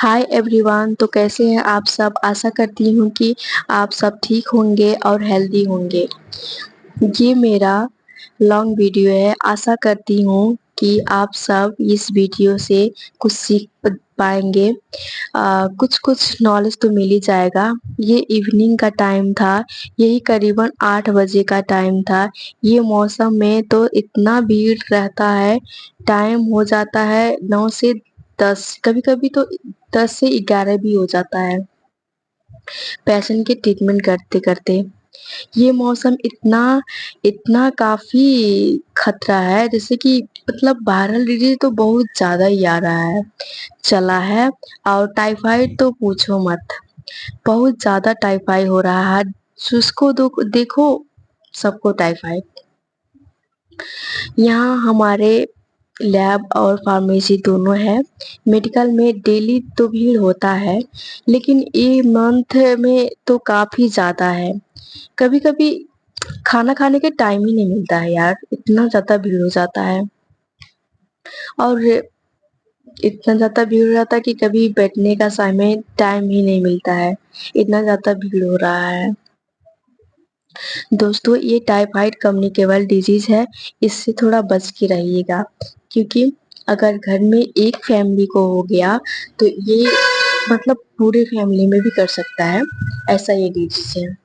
Hi everyone. तो कैसे हैं आप सब। आशा करती हूँ कि आप सब ठीक होंगे और हेल्दी होंगे। ये मेरा लॉन्ग वीडियो है। आशा करती हूँ कि आप सब इस वीडियो से कुछ सीख पाएंगे। कुछ कुछ नॉलेज तो मिल ही जाएगा। ये इवनिंग का टाइम था। यही करीबन 8 बजे का टाइम था। ये मौसम में तो इतना भीड़ रहता है। टाइम हो जाता है 9 से 10, कभी कभी तो 10 से 11 भी हो जाता है पेशेंट के ट्रीटमेंट करते करते। ये मौसम इतना इतना काफी खतरा है, जैसे कि मतलब वायरल डिजीज तो बहुत ज्यादा ही आ रहा है, चला है। और टाइफाइड तो पूछो मत। बहुत ज्यादा टाइफाइड हो रहा है। जिसको देखो सबको टाइफाइड। यहाँ हमारे लैब और फार्मेसी दोनों है। मेडिकल में डेली तो भीड़ होता है, लेकिन ये मंथ में तो काफी ज्यादा है। कभी कभी खाना खाने के टाइम ही नहीं मिलता है यार, इतना ज्यादा भीड़ हो जाता है। और इतना ज्यादा भीड़ हो जाता है कि कभी बैठने का समय टाइम ही नहीं मिलता है, इतना ज्यादा भीड़ हो रहा है। दोस्तों, ये टाइफाइड कम्युनिकेबल डिजीज है। इससे थोड़ा बच के रहिएगा, क्योंकि अगर घर में एक फैमिली को हो गया तो ये मतलब पूरे फैमिली में भी कर सकता है। ऐसा ये डिजीज है।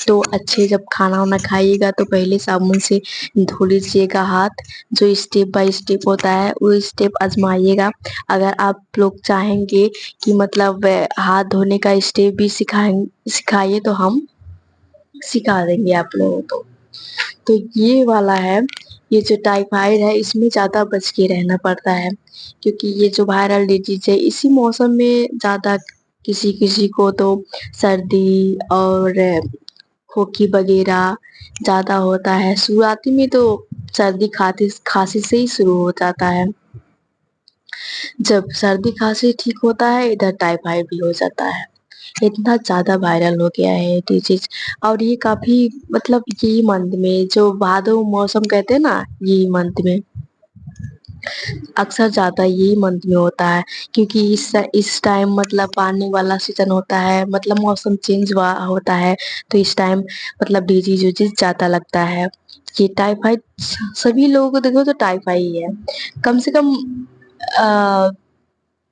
तो अच्छे जब खाना वाना खाइएगा तो पहले साबुन से धो लीजिएगा हाथ। जो स्टेप बाय स्टेप होता है वो स्टेप आजमाइएगा। अगर आप लोग चाहेंगे कि मतलब हाथ धोने का स्टेप भी सिखाइए तो हम सिखा देंगे आप लोगों को। तो ये वाला है। ये जो टाइफाइड है इसमें ज्यादा बच के रहना पड़ता है, क्योंकि ये जो वायरल डिजीज है इसी मौसम में ज्यादा किसी किसी को तो सर्दी और खोखी वगैरह ज्यादा होता है। शुरुआती में तो सर्दी खांसी खांसी से ही शुरू हो जाता है। जब सर्दी खांसी ठीक होता है इधर टाइफाइड भी हो जाता है। इतना ज्यादा वायरल हो गया है डिजीज। और ये काफी मतलब यही मंथ में, जो भादो मौसम कहते हैं ना, यही मंथ में अक्सर ज्यादा यही मंथ में होता है। क्योंकि इस टाइम मतलब पानी वाला सीजन होता है, मतलब मौसम चेंज होता है। तो इस टाइम मतलब डिजीज उजीज ज्यादा लगता है। ये टाइफाइड सभी लोगों को देखो तो टाइफाइड ही है। कम से कम आ,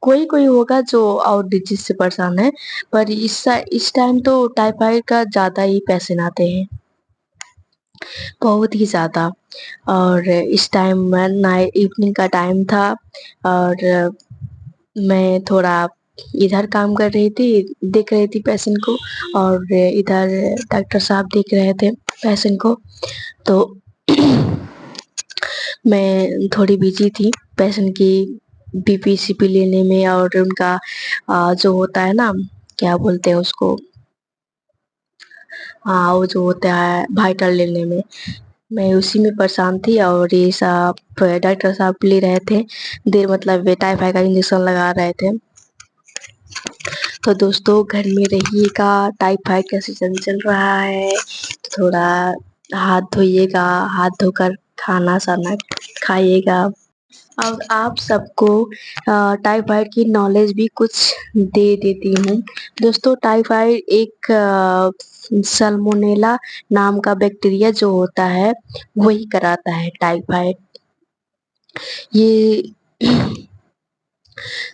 कोई कोई होगा जो और डिजीज से परेशान है। पर इस टाइम तो टाइफाइड का ज्यादा ही पेशेंट आते हैं, बहुत ही ज्यादा। और इस टाइम नाइट इवनिंग का टाइम था। और मैं थोड़ा इधर काम कर रही थी, देख रही थी पेशेंट को। और इधर डॉक्टर साहब देख रहे थे पेशेंट को। तो मैं थोड़ी बिजी थी पेशेंट की बीपी सीपी लेने में, और उनका जो होता है ना, क्या बोलते हैं उसको, हाँ वो जो होता है वाइटल लेने में। मैं उसी में परेशान थी। और ये सब डॉक्टर साहब ले रहे थे देर, मतलब टाइफाइड का इंजेक्शन लगा रहे थे। तो दोस्तों, घर में रहिएगा, टाइफाइड का सीजन चल रहा है। तो थोड़ा हाथ धोइएगा, हाथ धोकर खाना साना खाइएगा। और आप सबको टाइफाइड की नॉलेज भी कुछ दे देती हूँ। दोस्तों, टाइफाइड एक सल्मोनेला नाम का बैक्टीरिया जो होता है वही कराता है टाइफाइड। ये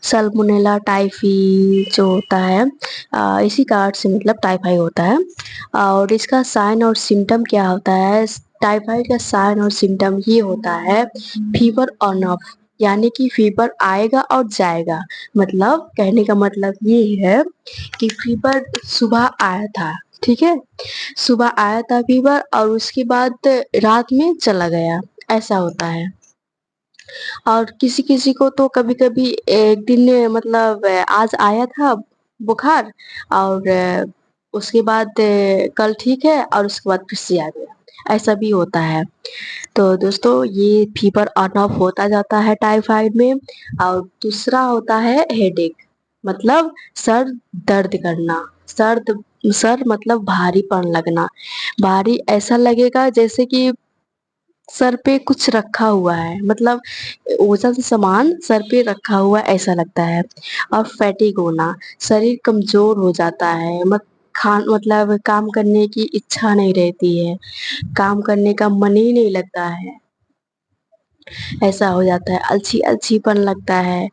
सल्मोनेला टाइफी जो होता है, इसी कार्ड से मतलब टाइफाइड होता है। और इसका साइन और सिम्टम क्या होता है। टाइफाइड का साइन और सिम्टम ये होता है फीवर ऑन ऑफ, यानी कि फीवर आएगा और जाएगा। मतलब कहने का मतलब ये है कि फीवर सुबह आया था, ठीक है, सुबह आया था फीवर, और उसके बाद रात में चला गया, ऐसा होता है। और किसी किसी को तो कभी कभी एक दिन मतलब आज आया था बुखार, और उसके बाद कल ठीक है, और उसके बाद फिर से आ गया, ऐसा भी होता है। तो दोस्तों, ये फीवर ऑन ऑफ होता जाता है टाइफाइड में। और दूसरा होता है हेडेक, मतलब सर दर्द करना। सर मतलब भारीपन लगना। भारी ऐसा लगेगा जैसे कि सर पे कुछ रखा हुआ है, मतलब वजन सामान सर पे रखा हुआ ऐसा लगता है। और फैटिग होना, शरीर कमजोर हो जाता है, मतलब काम करने की इच्छा नहीं रहती है, काम करने का मन ही नहीं लगता है, ऐसा हो जाता है। अलछीपन लगता है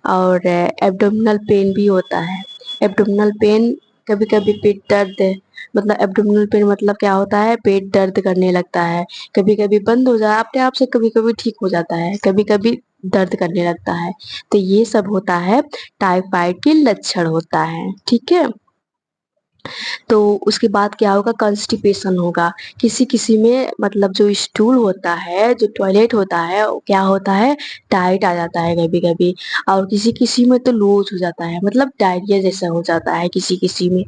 और एब्डोमिनल पेन भी होता है। एब्डोमिनल पेन, कभी कभी पेट दर्द, मतलब एब्डोमिनल पेन मतलब क्या होता है, पेट दर्द करने लगता है। कभी कभी बंद हो जाए अपने आप से, कभी कभी ठीक हो जाता है, कभी कभी दर्द करने लगता है। तो ये सब होता है, टाइफाइड के लक्षण होता है, ठीक है। तो उसके बाद क्या होगा, कॉन्स्टिपेशन होगा। किसी किसी में मतलब जो स्टूल होता है, जो टॉयलेट होता है, वो क्या होता है, टाइट आ जाता है कभी कभी। और किसी किसी में तो लूज हो जाता है, मतलब डायरिया जैसा हो जाता है किसी किसी में।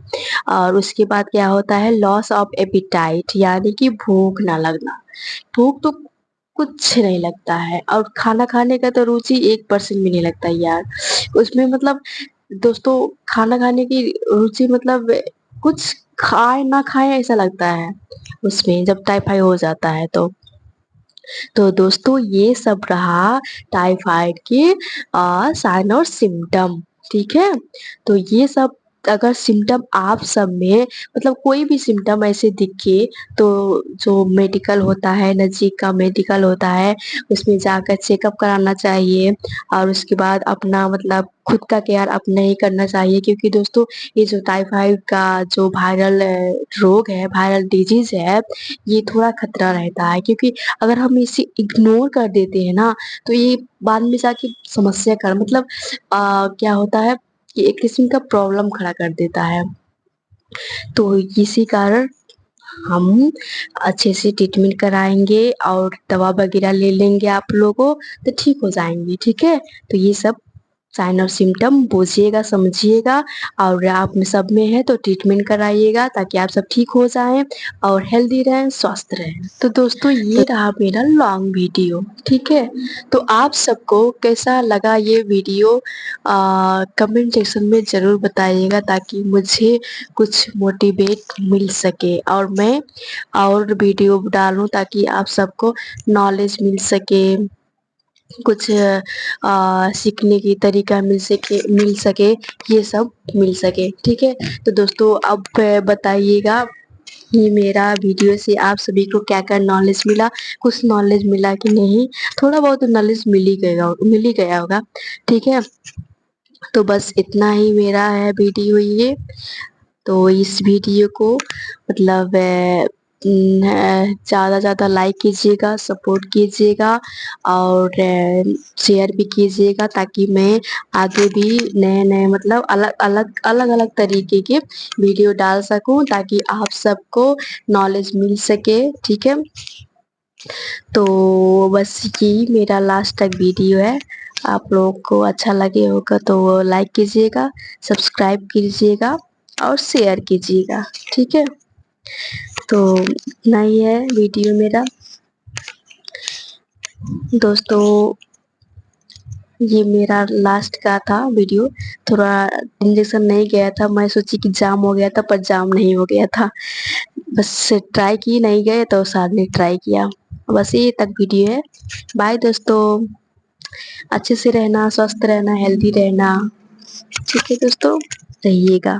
और उसके बाद क्या होता है, लॉस ऑफ एपिटाइट, यानी कि भूख ना लगना। भूख तो कुछ नहीं लगता है, और खाना खाने का तो रुचि 1% भी नहीं लगता यार उसमें, मतलब दोस्तों खाना खाने की रुचि, मतलब कुछ खाए ना खाए ऐसा लगता है उसमें, जब टाइफाइड हो जाता है तो दोस्तों ये सब रहा टाइफाइड के साइन और सिम्टम, ठीक है। तो ये सब अगर सिम्टम आप सब में, मतलब कोई भी सिम्टम ऐसे दिखे, तो जो मेडिकल होता है, नज़दीक का मेडिकल होता है, उसमें जाकर चेकअप कराना चाहिए। और उसके बाद अपना मतलब खुद का केयर अपने ही करना चाहिए, क्योंकि दोस्तों ये जो टाइफाइड का जो वायरल रोग है, वायरल डिजीज है, ये थोड़ा खतरा रहता है। क्योंकि अगर हम इसे इग्नोर कर देते हैं ना, तो ये बाद में जाके समस्या कर, मतलब क्या होता है कि एक किस्म का प्रॉब्लम खड़ा कर देता है। तो इसी कारण हम अच्छे से ट्रीटमेंट कराएंगे और दवा वगैरह ले लेंगे आप लोगों, तो ठीक हो जाएंगे, ठीक है। तो ये सब साइन और सिम्टम बुझिएगा, समझिएगा, और आप में सब में है तो ट्रीटमेंट कराइएगा, ताकि आप सब ठीक हो जाएं और हेल्दी रहें, स्वस्थ रहें। तो दोस्तों ये रहा मेरा लॉन्ग वीडियो, ठीक है। तो आप सबको कैसा लगा ये वीडियो, कमेंट सेक्शन में ज़रूर बताइएगा, ताकि मुझे कुछ मोटिवेट मिल सके और मैं और वीडियो डालूं, ताकि आप सबको नॉलेज मिल सके, कुछ सीखने की तरीका मिल सके, ये सब मिल सके, ठीक है। तो दोस्तों अब बताइएगा कि मेरा वीडियो से आप सभी को क्या क्या नॉलेज मिला, कुछ नॉलेज मिला कि नहीं। थोड़ा बहुत नॉलेज मिल ही गया होगा, ठीक है। तो बस इतना ही मेरा है वीडियो ये। तो इस वीडियो को मतलब ज़्यादा ज़्यादा लाइक कीजिएगा, सपोर्ट कीजिएगा, और शेयर भी कीजिएगा, ताकि मैं आगे भी नए नए मतलब अलग अलग तरीके के वीडियो डाल सकूं, ताकि आप सबको नॉलेज मिल सके, ठीक है। तो बस यही मेरा लास्ट तक वीडियो है। आप लोगों को अच्छा लगे होगा तो लाइक कीजिएगा, सब्सक्राइब कीजिएगा और शेयर कीजिएगा, ठीक है। तो इतना ही है वीडियो मेरा दोस्तों, ये मेरा लास्ट का था वीडियो। थोड़ा इंजेक्शन नहीं गया था, मैं सोची कि जाम हो गया था, पर जाम नहीं हो गया था। बस ट्राई की, नहीं गए तो साथ में ट्राई किया। बस ये तक वीडियो है। बाय दोस्तों, अच्छे से रहना, स्वस्थ रहना, हेल्दी रहना, ठीक है दोस्तों, रहिएगा।